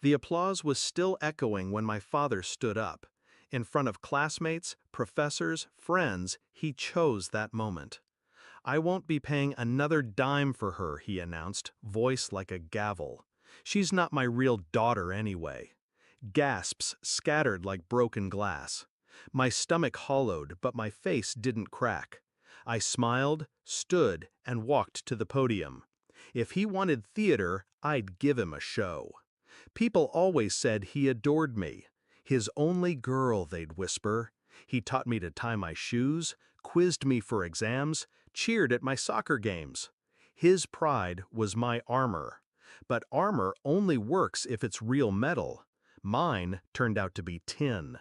The applause was still echoing when my father stood up. In front of classmates, professors, friends, he chose that moment. "I won't be paying another dime for her," he announced, voice like a gavel. "She's not my real daughter anyway." Gasps scattered like broken glass. My stomach hollowed, but my face didn't crack. I smiled, stood, and walked to the podium. If he wanted theater, I'd give him a show. People always said he adored me. His only girl, they'd whisper. He taught me to tie my shoes, quizzed me for exams, cheered at my soccer games. His pride was my armor. But armor only works if it's real metal. Mine turned out to be tin.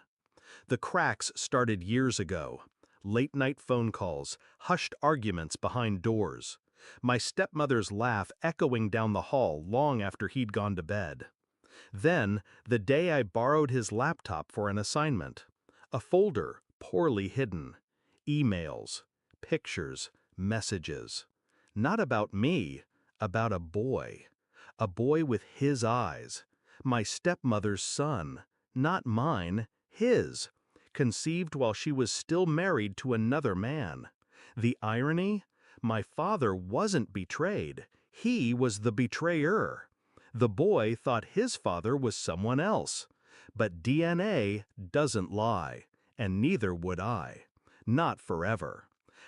The cracks started years ago. Late-night phone calls, hushed arguments behind doors. My stepmother's laugh echoing down the hall long after he'd gone to bed. Then, the day I borrowed his laptop for an assignment. A folder, poorly hidden. Emails, pictures, messages. Not about me, about a boy. A boy with his eyes. My stepmother's son, not mine, his. Conceived while she was still married to another man. The irony? My father wasn't betrayed. He was the betrayer. The boy thought his father was someone else. But DNA doesn't lie, and neither would I. Not forever.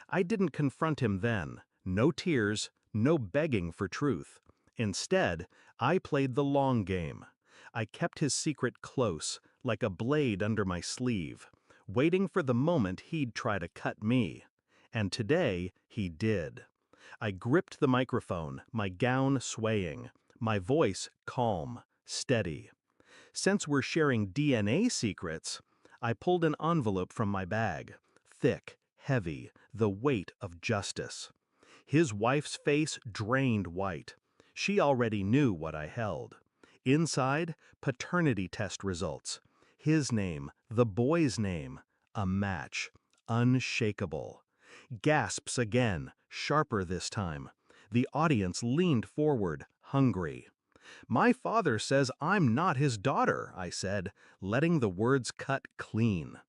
I didn't confront him then. No tears, no begging for truth. Instead, I played the long game. I kept his secret close, like a blade under my sleeve, waiting for the moment he'd try to cut me. And today, he did. I gripped the microphone, my gown swaying, my voice calm, steady. Since we're sharing DNA secrets, I pulled an envelope from my bag, thick, heavy, the weight of justice. His wife's face drained white. She already knew what I held. Inside, paternity test results. His name, the boy's name, a match, unshakable. Gasps again, sharper this time. The audience leaned forward, hungry. "My father says I'm not his daughter," I said, letting the words cut clean.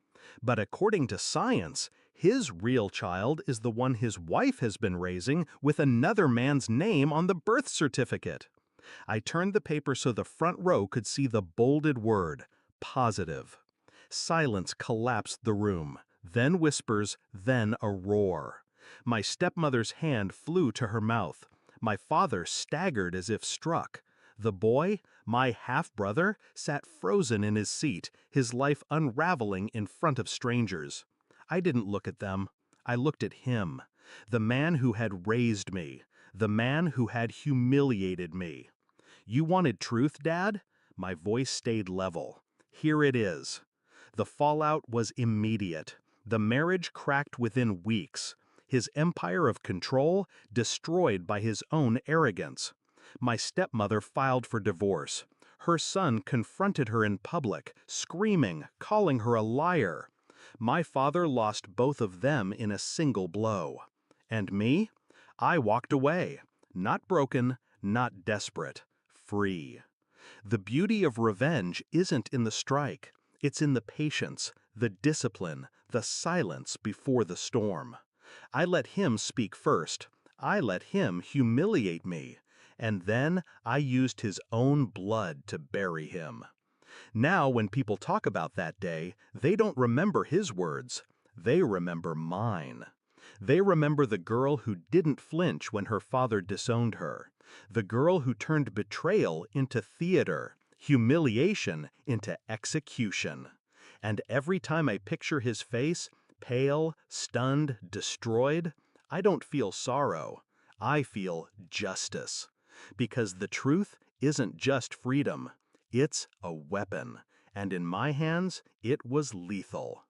"But according to science, his real child is the one his wife has been raising with another man's name on the birth certificate." I turned the paper so the front row could see the bolded word, positive. Silence collapsed the room, then whispers, then a roar. My stepmother's hand flew to her mouth. My father staggered as if struck. The boy, my half-brother, sat frozen in his seat, his life unraveling in front of strangers. I didn't look at them. I looked at him, the man who had raised me, the man who had humiliated me. "You wanted truth, Dad?" My voice stayed level. "Here it is." The fallout was immediate. The marriage cracked within weeks. His empire of control destroyed by his own arrogance. My stepmother filed for divorce. Her son confronted her in public, screaming, calling her a liar. My father lost both of them in a single blow. And me? I walked away. Not broken, not desperate. Free. The beauty of revenge isn't in the strike. It's in the patience, the discipline, the silence before the storm. I let him speak first. I let him humiliate me. And then I used his own blood to bury him. Now when people talk about that day, they don't remember his words. They remember mine. They remember the girl who didn't flinch when her father disowned her. The girl who turned betrayal into theater, humiliation into execution. And every time I picture his face, pale, stunned, destroyed, I don't feel sorrow. I feel justice. Because the truth isn't just freedom. It's a weapon. And in my hands, it was lethal.